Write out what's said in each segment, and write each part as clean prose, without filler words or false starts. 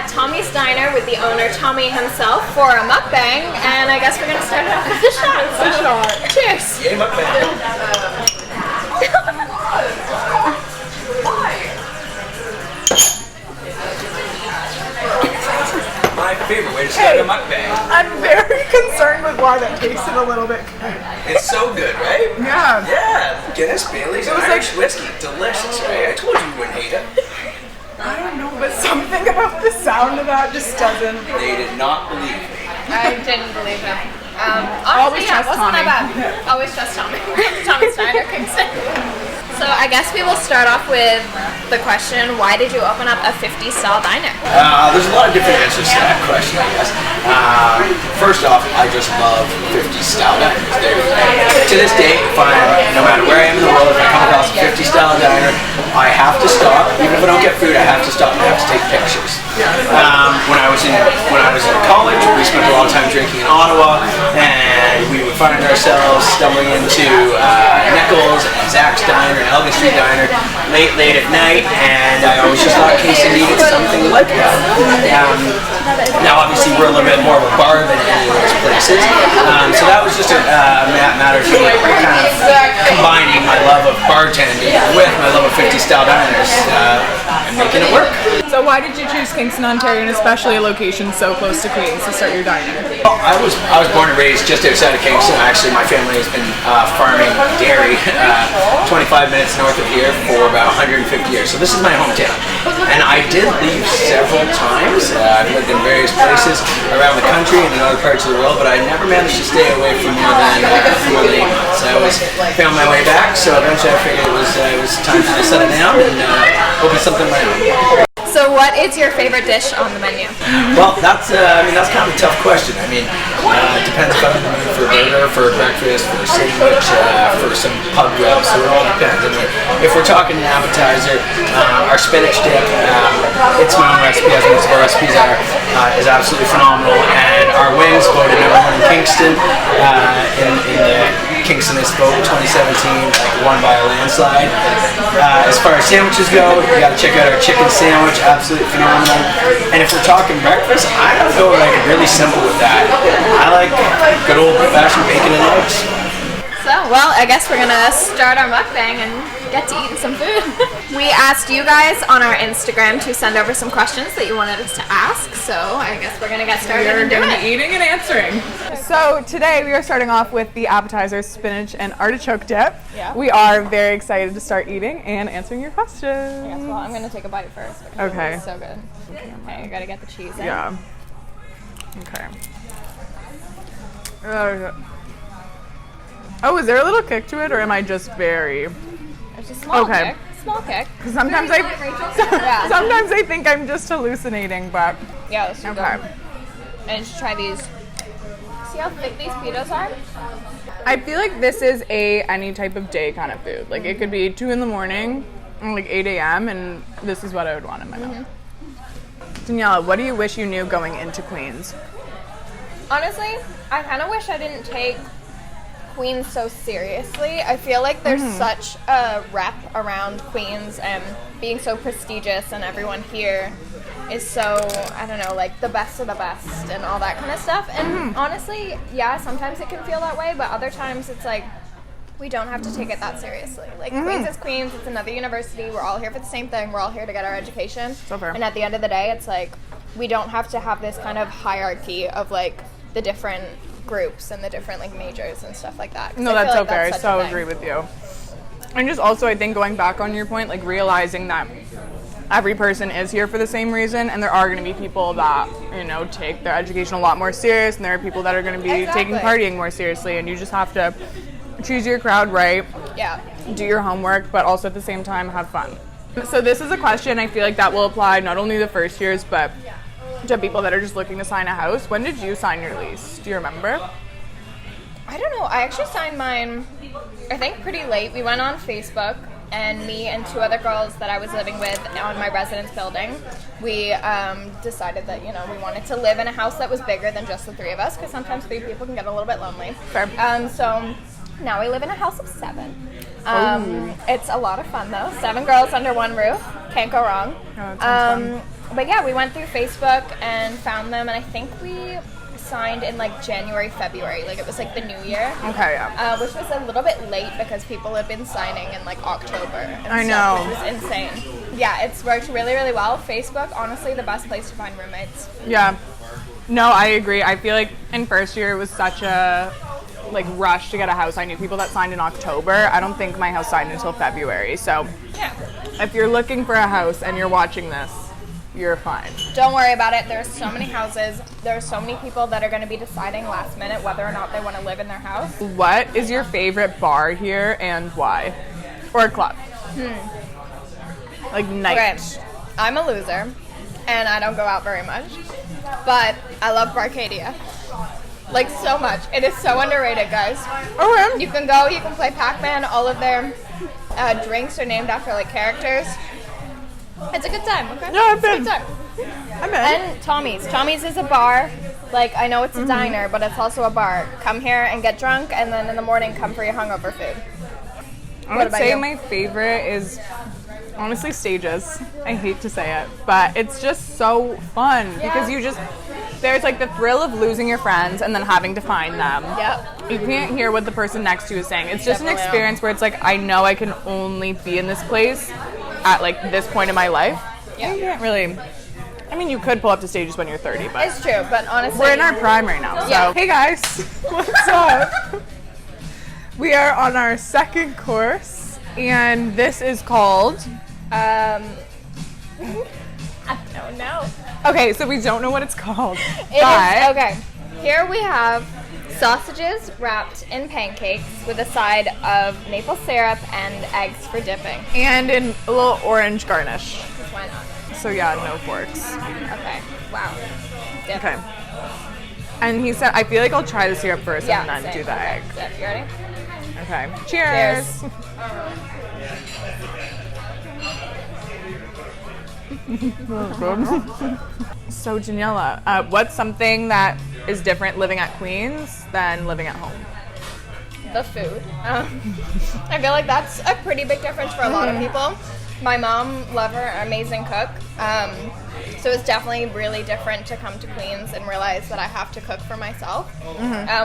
at Tommy's Diner with the owner, Tommy himself, for a mukbang, and I guess we're gonna start it off with the shots. A shot. Cheers. Yay, mukbang. My favorite way to start a mukbang. I'm very concerned with why that tasted a little bit good. It's so good, right? Yeah. Yeah. Guinness, Bailey's, and Irish whiskey. Delicious, right? I told you you wouldn't hate it. I don't know, but something about the sound of that just doesn't. They did not believe me. I didn't believe him. Always Honestly, yeah, it trust wasn't Tommy. that bad. Always trust Tommy. Tommy's Diner, Kingston. So I guess we will start off with the question, why did you open up a 50s style diner? There's a lot of different answers to that question, I guess. First off, I just love 50s style diners. To this day, no matter where I am in the world, if I come across a 50s style diner, I have to stop. Even if I don't get food, I have to stop and I have to take pictures. When I was in college, we spent a lot of time drinking in Ottawa, and we would find ourselves stumbling into Nichols and Zach's Diner and Elgin Street Diner late at night, and I always just thought Kingston needed something like that. Now, obviously, we're a little bit more of a bar than any of those places, so that was just a matter of kind of combining my love of bartending with my love of 50 style diners and making it work. So why did you choose Kingston, Ontario, and especially a location so close to Queens to start your diner? Well, I was born and raised just outside of Kingston. Actually, my family has been farming dairy 25 minutes north of here for about 150 years. So this is my hometown. And I did leave several times. I've lived in various places around the country and in other parts of the world, but I never managed to stay away for more than 8 months. I always found my way back, so eventually I figured it was time to settle down and open something of my own. So what is your favorite dish on the menu? Well, that's kind of a tough question. It depends if I'm in the mood for a burger, for breakfast, for a sandwich, for some pub grub, so it all depends. If we're talking an appetizer, our spinach dip, it's my own recipe, as most of our recipes are, is absolutely phenomenal. And our wings voted #1 in Kingston, in the Kingston is vote 2017, won by a landslide. As far as sandwiches go, you gotta check out our chicken sandwich, absolutely phenomenal. And if we're talking breakfast, I gotta go really simple with that. I like good old fashioned bacon and eggs. So, well, I guess we're gonna start our mukbang and get to eating some food. We asked you guys on our Instagram to send over some questions that you wanted us to ask, so I guess we're gonna get started and do We're going to it. be eating and answering. So today we are starting off with the appetizer, spinach and artichoke dip. Yeah. We are very excited to start eating and answering your questions. Yes, well, I'm gonna take a bite first. Okay. It's so good. Okay, I gotta get the cheese in. Yeah. Okay. Oh, is there a little kick to it, or am I just very? It's a small Okay. kick. Small kick. Because sometimes Yeah. sometimes I think I'm just hallucinating, but Yeah, let's do okay. that. And just try these. See how thick these pitos are? I feel like this is any type of day kind of food. Like it could be 2 in the morning, or like 8 a.m., and this is what I would want in my mouth. Daniella, what do you wish you knew going into Queens? Honestly, I kind of wish I didn't take Queens so seriously. I feel like there's such a rep around Queens and being so prestigious, and everyone here is so, I don't know, like the best of the best and all that kind of stuff. And honestly, yeah, sometimes it can feel that way, but other times it's like, we don't have to take it that seriously. Like, Queens is Queens, it's another university, we're all here for the same thing, we're all here to get our education. So fair. And at the end of the day, it's like, we don't have to have this kind of hierarchy of like the different groups and the different like majors and stuff like that. No, that's so fair. I so agree with you. And just also, I think going back on your point, like realizing that every person is here for the same reason, and there are going to be people that, take their education a lot more serious, and there are people that are going to be taking partying more seriously, and you just have to choose your crowd right. Yeah. Do your homework, but also at the same time have fun. So this is a question I feel like that will apply not only to first years, but to people that are just looking to sign a house. When did you sign your lease? Do you remember? I don't know. I actually signed mine, I think, pretty late. We went on Facebook, and me and 2 other girls that I was living with on my residence building, we decided that, we wanted to live in a house that was bigger than just the 3 of us, because sometimes 3 people can get a little bit lonely. Fair. So now we live in a house of 7. It's a lot of fun, though. 7 girls under one roof. Can't go wrong. Oh, that sounds fun. But yeah, we went through Facebook and found them, and I think we signed in like January, February. Like it was like the new year. Okay, yeah. Which was a little bit late because people had been signing in like October and I stuff, know. which was insane. Yeah, it's worked really, really well. Facebook, honestly, the best place to find roommates. Yeah. No, I agree. I feel like in first year it was such a like rush to get a house. I knew people that signed in October. I don't think my house signed until February. So Yeah. if you're looking for a house and you're watching this, you're fine. Don't worry about it. There's so many houses. There's so many people that are going to be deciding last minute whether or not they want to live in their house. What is your favorite bar here and why? Or club? Like night. Okay, I'm a loser, and I don't go out very much, but I love Barcadia. Like, so much. It is so underrated, guys. Okay. You can go, you can play Pac-Man. All of their drinks are named after, like, characters. It's a good time, okay? No, I've It's a been. good time. I'm in. And Tommy's. Tommy's is a bar. Like, I know it's a diner, but it's also a bar. Come here and get drunk, and then in the morning, come for your hungover food. I would about say you? my favorite is honestly Stages. I hate to say it, but it's just so fun because you just, there's like the thrill of losing your friends and then having to find them. Yep. You can't hear what the person next to you is saying. It's just an Definitely. experience where it's like, I know I can only be in this place at like this point in my life. Yeah. You can't really, I mean, you could pull up to Stages when you're 30, but It's true, but honestly... we're in our prime right now. So, Yeah. hey guys, what's up? We are on our second course, and this is called... I don't know. Okay, so we don't know what it's called. It but is, okay. Here we have sausages wrapped in pancakes with a side of maple syrup and eggs for dipping. And in a little orange garnish. Just why not? So yeah, no forks. Okay. Wow. Dip. Okay. And he said, I feel like I'll try the syrup first Yeah. and then same. do the Okay. egg. Dip. You ready? Okay. Cheers. Cheers. So Daniella, what's something that is different living at Queens than living at home? The food. I feel like that's a pretty big difference for a lot of people. My mom, love her, amazing cook. So it's definitely really different to come to Queens and realize that I have to cook for myself,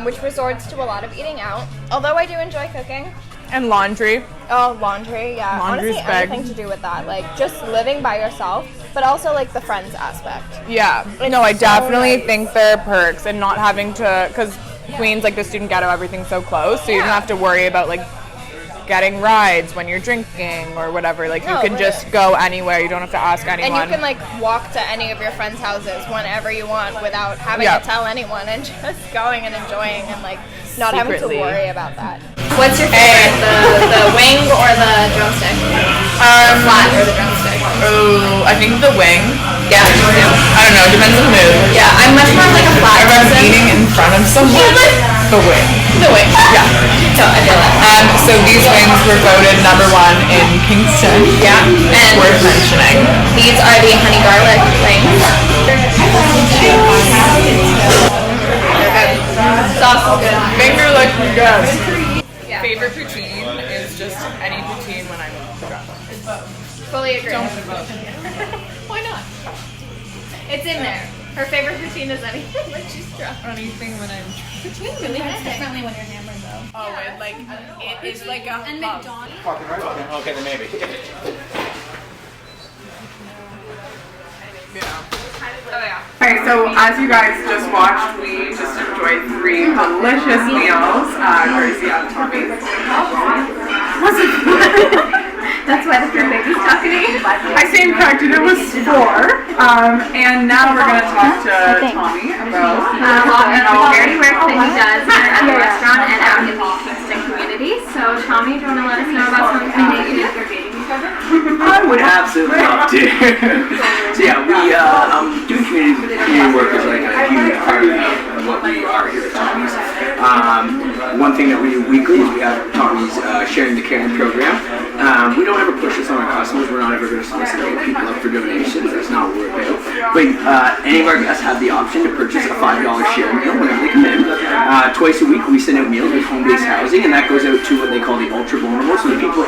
which resorts to a lot of eating out. Although I do enjoy cooking. And laundry. Oh, laundry, yeah. Laundry's Honestly, big. anything to do with that. Like, just living by yourself, but also, like, the friends aspect. Yeah. It's No, I so definitely nice. think there are perks and not having to, because Queens, like the student ghetto, everything's so close, so you don't Yeah. have to worry about like getting rides when you're drinking or whatever. Like No, you can just really. go anywhere. You don't have to ask anyone. And you can, like, walk to any of your friends' houses whenever you want without having Yeah. to tell anyone and just going and enjoying and, like, not Secretly. having to worry about that. What's your favorite, the wing or the drumstick? Flat or the drumstick? Oh, I think the wing. Yeah, me too. I don't know. It depends on the mood. Yeah, I'm much more like a flat person. in front of someone. The wing. The wing. Yeah. So I feel that. So these wings were voted #1 in Kingston. Yeah, and Worth mentioning. these are the honey garlic wings. Sauce is good. Finger licking good. Yeah. Favorite poutine is just any poutine when I'm drunk. Fully agree. Why not? It's in there. Her favorite poutine is anything when she's drunk. Anything when I'm Poutine really hits differently when you're hammered, though. Oh, it like it is like a And hub. McDonald's. Okay, then maybe. Yeah. Oh yeah. Okay, so as you guys just watched, we just enjoyed 3 delicious meals, courtesy of Tommy. That's why the baby's talking to you. I stand corrected, it was 4. And now we're going to talk to Tommy about Very work that he does here at the restaurant and out in the Kingston community. So, Tommy, do you want to let us know about something that you do? I would absolutely love to. So yeah, we doing community work is like a huge part of what we are here at Tommy's. One thing that we do weekly is we have Tommy's Sharing the Caring program. We don't ever push this on our customers. We're not ever going to solicit people up for donations. That's not what we're about. But any of our guests have the option to purchase a $5 share meal whenever they come in. Twice a week we send out meals with home-based housing, and that goes out to what they call the ultra vulnerable. So the people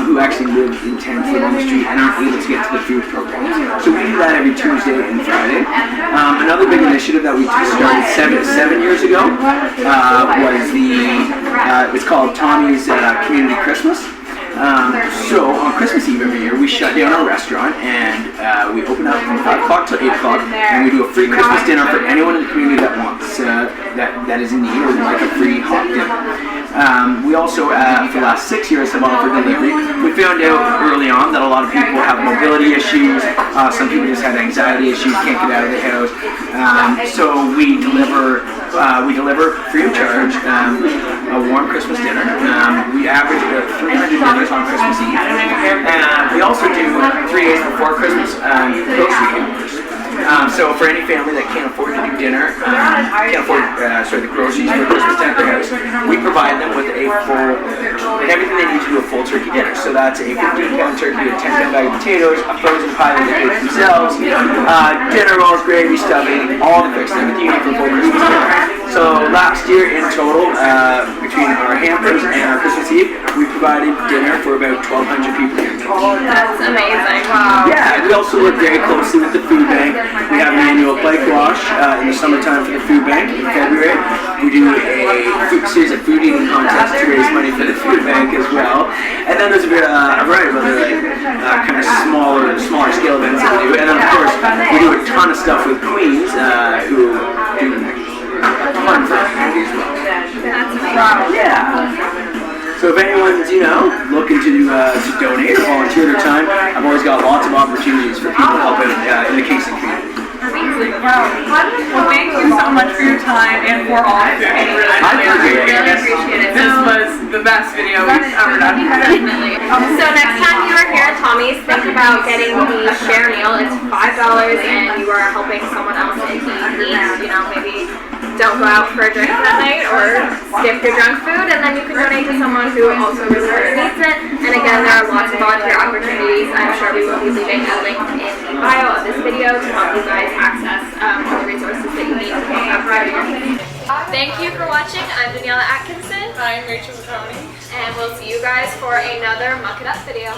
who actually live in tents live on the street and aren't able to get to the food programs. So we do that every Tuesday and Friday. Another big initiative that we started seven years ago was it's called Tommy's Community Christmas. So on Christmas Eve every year, we shut down our restaurant and we open up from 5 o'clock till 8 o'clock, and we do a free Christmas dinner for anyone in the community that wants that is in need or would like a free hot dinner. We also, for the last 6 years, have offered delivery. We found out early on that a lot of people have mobility issues. Some people just have anxiety issues, can't get out of the house. So we deliver free of charge a warm Christmas dinner. We average about 300 dinners on Christmas Eve. We also do 3 days before Christmas grocery hampers. So for any family that can't afford to do dinner, can't afford the groceries for Christmas at their house, we provide them with everything they need to do a full turkey dinner. So that's a 15-pound turkey, a 10-pound bag of potatoes, a frozen pie that they make themselves, dinner rolls, gravy, stuffing, all the fixed everything you need for full Christmas dinner. So last year in total, between our hampers and our Christmas Eve, we provided dinner for about 1,200 people here. That's amazing. Wow. Yeah, we also work very closely with the food bank. We have an annual bike wash in the summertime for the food bank in February. We do a series of food eating contests to raise money for the food bank as well. And then there's a variety of other kind of smaller scale events that we do. And then of course we do a ton of stuff with Queens who do fun for the community as well. That's amazing. Yeah. So if anyone's, looking to donate or volunteer their time, I've always got lots of opportunities for people to help out in the Kingston community. Amazing. Wow. Well, thank you so much for your time and for all of your I appreciate it. This was the best video we've ever done. Definitely. So next time you are here at Tommy's, think about getting the share meal. It's $5 and you are helping someone else in need. Maybe don't go out for a drink that night or skip your junk food, and then you can donate to someone who also really needs it. And again, there are lots of volunteer opportunities. I'm sure we will be leaving a link in the bio of this video to help you guys access all the resources that you need to help out for everyone. Thank you for watching. I'm Daniella Atkinson. I'm Rachel Piccone. And we'll see you guys for another Muck It Up video.